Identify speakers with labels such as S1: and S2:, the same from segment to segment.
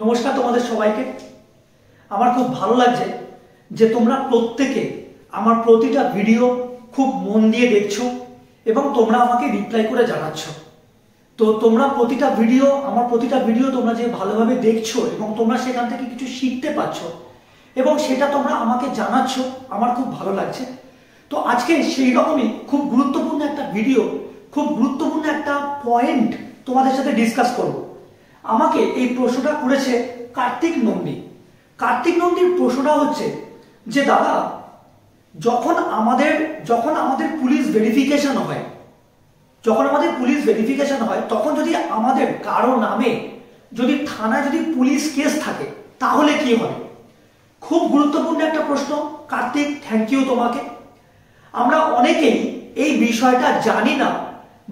S1: নমস্কার তোমাদের সবাইকে। আমার খুব ভালো লাগছে যে তোমরা প্রত্যেকে আমার প্রতিটা ভিডিও খুব মন দিয়ে দেখছো এবং তোমরা আমাকে রিপ্লাই করে জানাচ্ছ। তো তোমরা আমার প্রতিটা ভিডিও তোমরা যে ভালোভাবে দেখছো এবং তোমরা সেখান থেকে কিছু শিখতে পাচ্ছ এবং সেটা তোমরা আমাকে জানাচ্ছ, আমার খুব ভালো লাগছে। তো আজকে সেই রকমই খুব গুরুত্বপূর্ণ একটা ভিডিও, খুব গুরুত্বপূর্ণ একটা পয়েন্ট তোমাদের সাথে ডিসকাস করব। আমাকে এই প্রশ্নটা করেছে কার্তিক নন্দী। কার্তিক নন্দীর প্রশ্নটা হচ্ছে যে দাদা, যখন আমাদের পুলিশ ভেরিফিকেশন হয়, তখন যদি আমাদের কারো নামে যদি থানায় যদি পুলিশ কেস থাকে তাহলে কি হয়? খুব গুরুত্বপূর্ণ একটা প্রশ্ন কার্তিক, থ্যাংক ইউ তোমাকে। আমরা অনেকেই এই বিষয়টা জানি না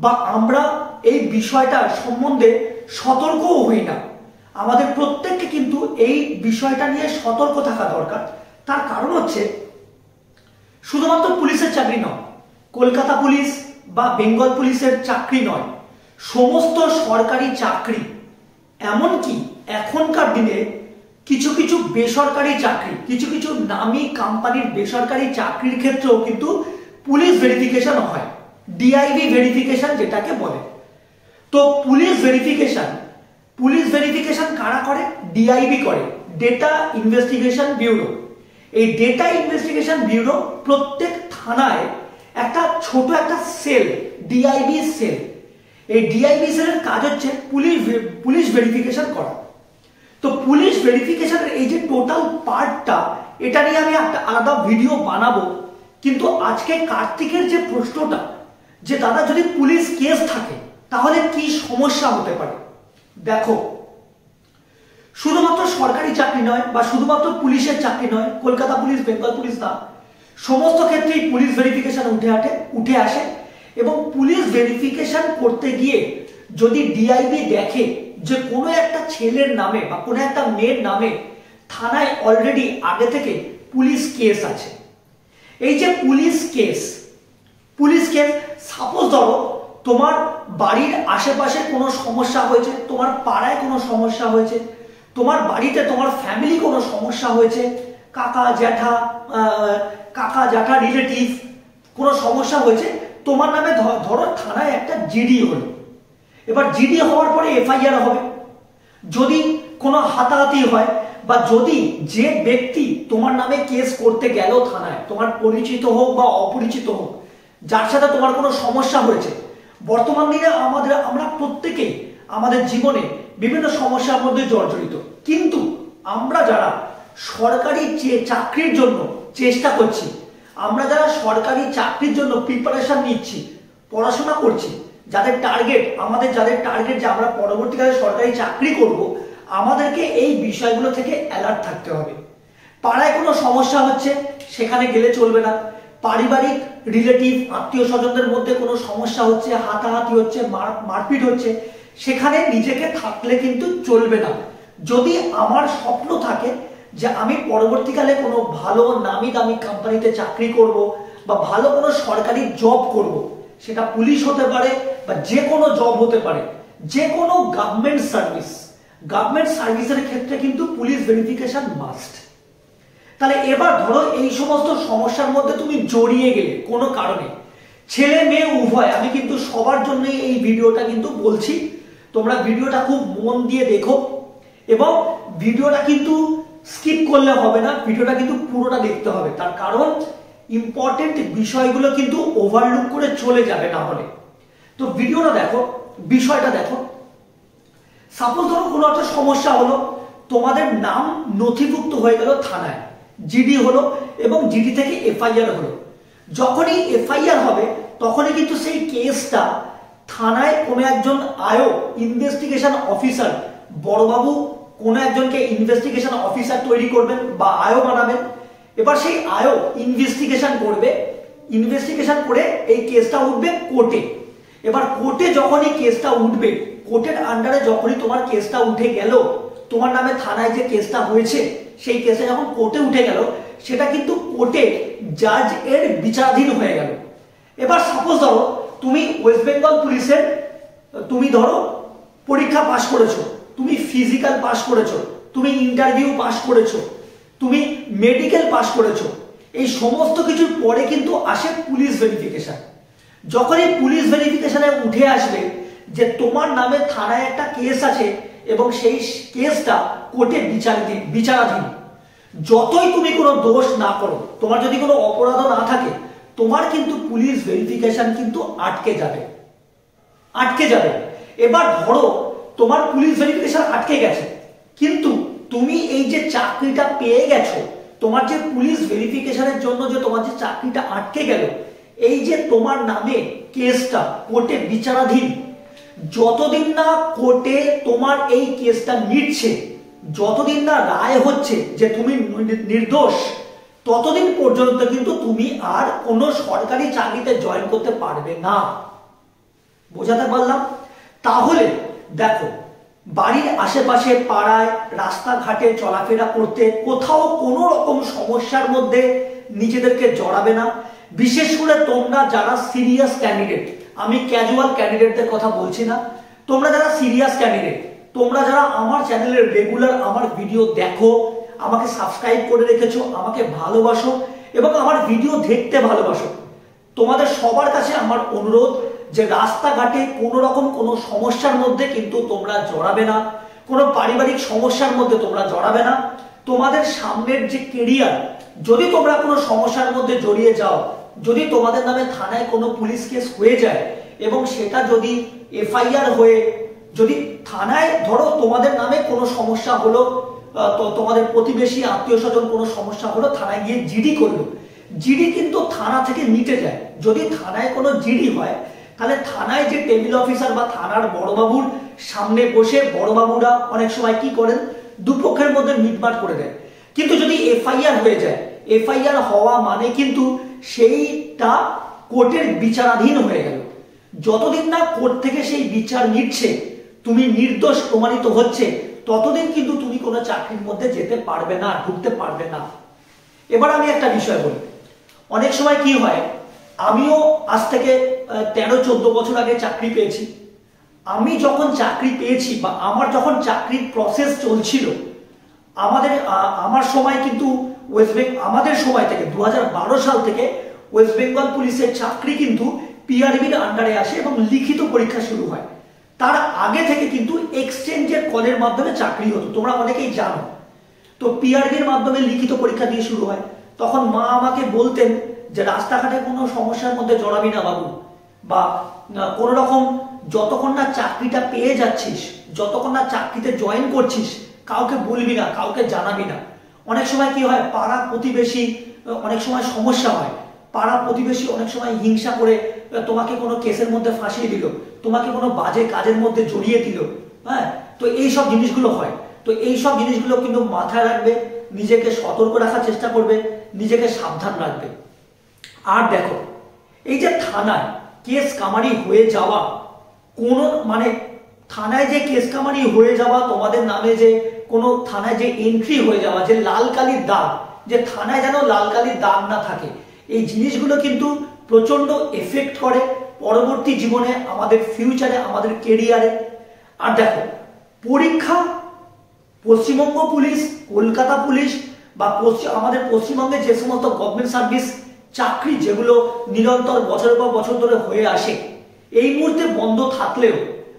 S1: বা আমরা এই বিষয়টা সম্বন্ধে সতর্কও হই না। আমাদের প্রত্যেককে কিন্তু এই বিষয়টা নিয়ে সতর্ক থাকা দরকার। তার কারণ হচ্ছে শুধুমাত্র পুলিশের চাকরি নয়, কলকাতা পুলিশ বা বেঙ্গল পুলিশের চাকরি নয়, সমস্ত সরকারি চাকরি, এমনকি এখনকার দিনে কিছু কিছু বেসরকারি চাকরি, কিছু নামী কোম্পানির বেসরকারি চাকরির ক্ষেত্রেও কিন্তু পুলিশ ভেরিফিকেশন হয়, ডিআইবি ভেরিফিকেশন যেটাকে বলে। তো পুলিশ ভেরিফিকেশন কারা করে? ডিআইবি করে, ডেটা ইনভেস্টিগেশন ব্যুরো। এই ডেটা ইনভেস্টিগেশন ব্যুরো প্রত্যেক থানায় একটা ছোট একটা সেল, ডিআইবি সেল। এই ডিআইবি সেলের কাজ হচ্ছে পুলিশ ভেরিফিকেশন করা। তো পুলিশ ভেরিফিকেশনের এই যে টোটাল পার্টটা, এটা নিয়ে আমি একটা আলাদা ভিডিও বানাবো। কিন্তু আজকে কার্তিকের যে প্রশ্নটা, যে দাদা যদি পুলিশ কেস থাকে তাহলে কি সমস্যা হতে পারে? দেখো, শুধুমাত্র সরকারি চাকরি নয় বা শুধুমাত্র পুলিশের চাকরি নয়, কলকাতা পুলিশ, বেঙ্গল পুলিশ না, সমস্ত ক্ষেত্রেই পুলিশ ভেরিফিকেশন উঠে আসে। এবং পুলিশ ভেরিফিকেশন করতে গিয়ে যদি ডিআইবি দেখে যে কোনো একটা ছেলের নামে বা কোনো একটা মেয়ের নামে থানায় অলরেডি আগে থেকে পুলিশ কেস আছে, এই যে পুলিশ কেস সাপোজ ধরো তোমার বাড়ির আশেপাশে কোনো সমস্যা হয়েছে, তোমার পাড়ায় কোনো সমস্যা হয়েছে, তোমার বাড়িতে তোমার ফ্যামিলি কোনো সমস্যা হয়েছে, কাকা জ্যাঠা রিলেটিভ কোনো সমস্যা হয়েছে, তোমার নামে ধরো থানায় একটা জিডি হলো। এবার জিডি হওয়ার পরে এফআইআর হবে। যদি কোনো হাতাহাতি হয় বা যদি যে ব্যক্তি তোমার নামে কেস করতে গেল থানায়, তোমার পরিচিত হোক বা অপরিচিত হোক, যার সাথে তোমার কোনো সমস্যা হয়েছে, বর্তমান দিনে আমরা প্রত্যেকেই আমাদের জীবনে বিভিন্ন সমস্যার মধ্যে জর্জরিত। কিন্তু আমরা যারা সরকারি চাকরির জন্য চেষ্টা করছি, আমরা যারা সরকারি চাকরির জন্য প্রিপারেশন নিচ্ছি, পড়াশোনা করছি, যাদের টার্গেট যে আমরা পরবর্তীকালে সরকারি চাকরি করব, আমাদেরকে এই বিষয়গুলো থেকে অ্যালার্ট থাকতে হবে। পাড়ায় কোনো সমস্যা হচ্ছে সেখানে গেলে চলবে না। পারিবারিক রিলেটিভ আত্মীয় স্বজনদের মধ্যে কোনো সমস্যা হচ্ছে, হাতাহাতি হচ্ছে, মারপিট হচ্ছে, সেখানে নিজেকে থাকলে কিন্তু চলবে না। যদি আমার স্বপ্ন থাকে যে আমি পরবর্তীকালে কোনো ভালো নামি দামি কোম্পানিতে চাকরি করব বা ভালো কোনো সরকারি জব করব, সেটা পুলিশ হতে পারে বা যে কোনো জব হতে পারে, যে কোনো গভর্নমেন্ট সার্ভিসের ক্ষেত্রে কিন্তু পুলিশ ভেরিফিকেশন মাস্ট। তাহলে এবার ধরো এই সমস্ত সমস্যার মধ্যে তুমি জড়িয়ে গেলে কোনো কারণে, ছেলে মেয়ে উভয়, আমি কিন্তু সবার জন্য এই ভিডিওটা কিন্তু বলছি, তোমরা ভিডিওটা খুব মন দিয়ে দেখো এবং ভিডিওটা কিন্তু স্কিপ করলে হবে না, ভিডিওটা কিন্তু পুরোটা দেখতে হবে। তার কারণ ইম্পর্টেন্ট বিষয়গুলো কিন্তু ওভারলুক করে চলে যাবে না হলে। তো ভিডিওটা দেখো, বিষয়টা দেখো। সাপোজ ধরো কোনো একটা সমস্যা হলো, তোমাদের নাম নথিভুক্ত হয়ে গেল থানায়, জিডি হলো এবং জিডি থেকে এফআইআর হলো। যখনই এফআইআর হবে তখনই কিন্তু সেই কেসটা থানায় কোনো একজন আয়ো, ইনভেস্টিগেশন অফিসার, বড়বাবু কোনো একজনকে ইনভেস্টিগেশন অফিসার তৈরি করবেন বা আয়ো বানাবেন। এবার সেই আয়ো ইনভেস্টিগেশন করে এই কেসটা উঠবে কোর্টে। এবার কোর্টে যখনই কেসটা উঠবে, কোর্টের আন্ডারে যখনই তোমার কেসটা উঠে গেল, তোমার নামে থানায় যে কেসটা হয়েছে সেই কেসটা যখন কোর্টে উঠে গেল, সেটা কিন্তু কোর্টে জাজ এর বিচারাধীন হয়ে গেল। এবার সাপোজ ধরো তুমি ওয়েস্ট বেঙ্গল পুলিশের, তুমি ধরো পরীক্ষা পাশ করেছো, তুমি ফিজিক্যাল পাস করেছো, তুমি ইন্টারভিউ পাস করেছো, তুমি মেডিকেল পাস করেছো, এই সমস্ত কিছুর পরে কিন্তু আসে পুলিশ ভেরিফিকেশন। যখন এই পুলিশ ভেরিফিকেশনে উঠে আসবে যে তোমার নামে থানায় একটা কেস আছে এবং সেই কেসটা কোর্টে বিচারাধীন, যতই তুমি কোনো দোষ না করো, তোমার যদি কোনো অপরাধ না থাকে, তোমার কিন্তু পুলিশ ভেরিফিকেশন কিন্তু আটকে যাবে। এবার ধরো তোমার পুলিশ ভেরিফিকেশন আটকে গেছে, কিন্তু তুমি এই যে চাকরিটা পেয়ে গেছো, তোমার যে পুলিশ ভেরিফিকেশনের জন্য যে তোমার যে চাকরিটা আটকে গেল, এই যে তোমার নামে কেসটা কোর্টে বিচারাধীন, যতদিন না কোর্টে তোমার এই কেসটা মিটছে, যতদিন না রায় হচ্ছে যে তুমি নির্দোষ, ততদিন পর্যন্ত কিন্তু তুমি আর কোনো সরকারি চাকরিতে জয়েন করতে পারবে না। বোঝাতে পারলাম? তাহলে দেখো, বাড়ির আশেপাশে পাড়ায় রাস্তাঘাটে চলাফেরা করতে কোথাও কোনো রকম সমস্যার মধ্যে নিজেদেরকে জড়াবে না। বিশেষ করে তোমরা যারা সিরিয়াস ক্যান্ডিডেট, আমি ক্যাজুয়াল ক্যান্ডিডেটদের কথা বলছি না, তোমরা যারা সিরিয়াস ক্যান্ডিডেট, তোমরা যারা আমার চ্যানেলের রেগুলার আমার ভিডিও দেখো, আমাকে সাবস্ক্রাইব করে রেখেছো, আমাকে ভালোবাসো এবং আমার ভিডিও দেখতে ভালোবাসো, তোমাদের সবার কাছে আমার অনুরোধ যে রাস্তাঘাটে কোনো রকম কোনো সমস্যার মধ্যে কিন্তু তোমরা জড়াবে না, কোনো পারিবারিক সমস্যার মধ্যে তোমরা জড়াবে না। তোমাদের সামনের যে কেরিয়ার, যদি তোমরা কোনো সমস্যার মধ্যে জড়িয়ে যাও, যদি তোমাদের নামে থানায় কোনো পুলিশ কেস হয়ে যায় এবং সেটা যদি এফআইআর হয়ে, যদি থানায় ধরো তোমাদের নামে কোনো সমস্যা হলো, তো তোমাদের প্রতিবেশী আত্মীয় স্বজন কোনো সমস্যা হলো, থানায় গিয়ে জিডি করলো, জিডি কিন্তু থানা থেকে মিটে যায়। যদি থানায় কোনো জিডি হয়, তাহলে থানায় যে টেবিল অফিসার বা থানার বড়বাবুর সামনে বসে বড়বাবুরা অনেক সময় কি করেন, দুপক্ষের মধ্যে মিটমাট করে দেয়। কিন্তু যদি এফআইআর হয়ে যায়, এফআইআর হওয়া মানে কিন্তু সেইটা কোর্টের বিচারাধীন হয়ে গেল। যতদিন না কোর্ট থেকে সেই বিচার নিচ্ছে, তুমি নির্দোষ প্রমাণিত হচ্ছে, ততদিন কিন্তু তুমি কোনো চাকরির মধ্যে যেতে পারবে না, ঢুকতে পারবে না। এবার আমি একটা বিষয় বলি, অনেক সময় কি হয়, আমিও আজ থেকে 13-14 বছর আগে চাকরি পেয়েছি। আমি যখন চাকরি পেয়েছি বা আমার যখন চাকরির প্রসেস চলছিল, আমার সময় কিন্তু আমাদের সময় থেকে 2012 সাল থেকে ওয়েস্ট বেঙ্গল পুলিশের চাকরি কিন্তু পিআরবির আন্ডারে আসে এবং লিখিত পরীক্ষা শুরু হয়। তার আগে থেকে কিন্তু এক্সচেঞ্জের কলের মাধ্যমে চাকরি হতো, তোমরা অনেকেই জানো। তো পিআরবির মাধ্যমে লিখিত পরীক্ষা দিয়ে শুরু হয়। তখন মা আমাকে বলতেন যে রাস্তাঘাটে কোনো সমস্যার মধ্যে জড়াবি না বাবু, বা কোনো রকম যতক্ষণ না চাকরিটা পেয়ে যাচ্ছিস, যতক্ষণ না চাকরিতে জয়েন করছিস, কাউকে বলবি না, কাউকে জানাবি না। অনেক সময় কি হয়, পাড়া প্রতিবেশী অনেক সময় সমস্যা হয়, পাড়া প্রতিবেশী অনেক সময় হিংসা করে তোমাকে কোনো কেসের মধ্যে ফাঁসিয়ে দিল, তোমাকে কোনো বাজে কাজের মধ্যে জড়িয়ে দিল। হ্যাঁ, তো এই সব জিনিসগুলো হয়। তো এই সব জিনিসগুলো কিন্তু মাথায় রাখবে, নিজেকে সতর্ক রাখার চেষ্টা করবে, নিজেকে সাবধান রাখবে। আর দেখো, এই যে থানায় কেস কামারি হয়ে যাওয়া, কোনো মানে থানায় যে কেস কামারি হয়ে যাওয়া, তোমাদের নামে যে কোনো থানায় যে এন্ট্রি হয়ে যাওয়া, যে লাল কালির দাগ, যে থানায় যেন লাল কালির দাগ না থাকে, এই জিনিসগুলো কিন্তু প্রচন্ড এফেক্ট করে পরবর্তী জীবনে, আমাদের ফিউচারে, আমাদের কেরিয়ারে। আর দেখো, পরীক্ষা পশ্চিমবঙ্গ পুলিশ, কলকাতা পুলিশ বা আমাদের পশ্চিমবঙ্গে যে সমস্ত গভর্নমেন্ট সার্ভিস চাকরি যেগুলো নিরন্তর বছরের পর বছর ধরে হয়ে আসে, এই মুহূর্তে বন্ধ থাকলেও,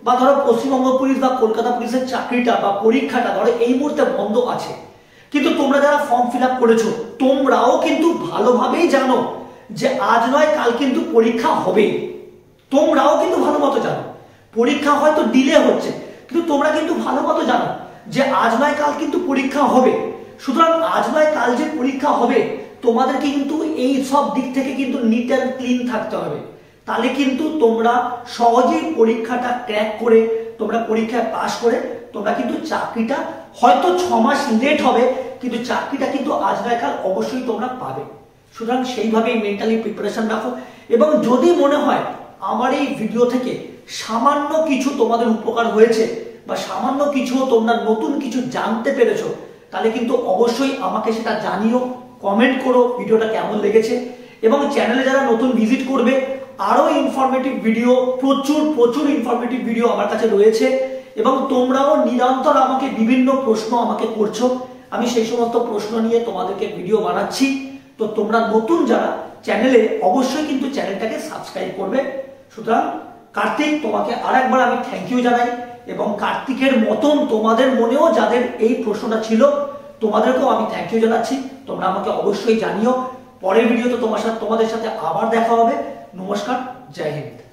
S1: বা ধরো পশ্চিমবঙ্গ পুলিশ বা কলকাতা পুলিশের চাকরিটা বা পরীক্ষাটা ধরো এই মুহূর্তে বন্ধ আছে, কিন্তু তোমরা যারা ফর্ম ফিল আপ করেছো, তোমরাও কিন্তু ভালোভাবেই জানো যে আজ নয় কাল কিন্তু পরীক্ষা হবে। তোমরাও কিন্তু ভালো মতো জানো, পরীক্ষা হয়তো ডিলে হচ্ছে, কিন্তু তোমরা কিন্তু ভালো মতো জানো যে আজ নয় কাল কিন্তু পরীক্ষা হবে। সুতরাং আজ নয় কাল যে পরীক্ষা হবে, তোমাদেরকে কিন্তু এই সব দিক থেকে কিন্তু নিট অ্যান্ড ক্লিন থাকতে হবে। তাহলে কিন্তু তোমরা সহজেই পরীক্ষাটা ক্র্যাক করে, তোমরা পরীক্ষায় পাশ করে, তোমরা কিন্তু চাকরিটা হয়তো 6 মাস লেট হবে, কিন্তু চাকরিটা কিন্তু আজ নয় কাল অবশ্যই তোমরা পাবে। সুতরাং সেইভাবেই মেন্টালি প্রিপারেশন রাখো। এবং যদি মনে হয় আমার এই ভিডিও থেকে সামান্য কিছু তোমাদের উপকার হয়েছে বা সামান্য কিছু তোমরা নতুন কিছু জানতে পেরেছো, তাহলে কিন্তু অবশ্যই আমাকে সেটা জানিও, কমেন্ট করো ভিডিওটা কেমন লেগেছে। এবং চ্যানেলে যারা নতুন ভিজিট করবে, আরো ইনফরমেটিভ ভিডিও, প্রচুর ইনফরমেটিভ ভিডিও আমার কাছে রয়েছে। এবং তোমরাও নিরন্তর আমাকে বিভিন্ন প্রশ্ন আমাকে করছো, আমি সেই সমস্ত প্রশ্ন নিয়ে তোমাদেরকে ভিডিও বানাচ্ছি। তো তোমরা নতুন যারা চ্যানেলে অবশ্যই কিন্তু চ্যানেলটাকে সাবস্ক্রাইব করবে। সুতরাং কার্তিক, তোমাকে আরেকবার আমি থ্যাংক ইউ জানাই, এবং কার্তিকের মতন তোমাদের মনেও যাদের এই প্রশ্নটা ছিল তোমাদেরকেও আমি থ্যাংক ইউ জানাচ্ছি। তোমরা আমাকে অবশ্যই জানিও। পরের ভিডিওতে তোমাদের সাথে আবার দেখা হবে। নমস্কার, জয় হিন্দ।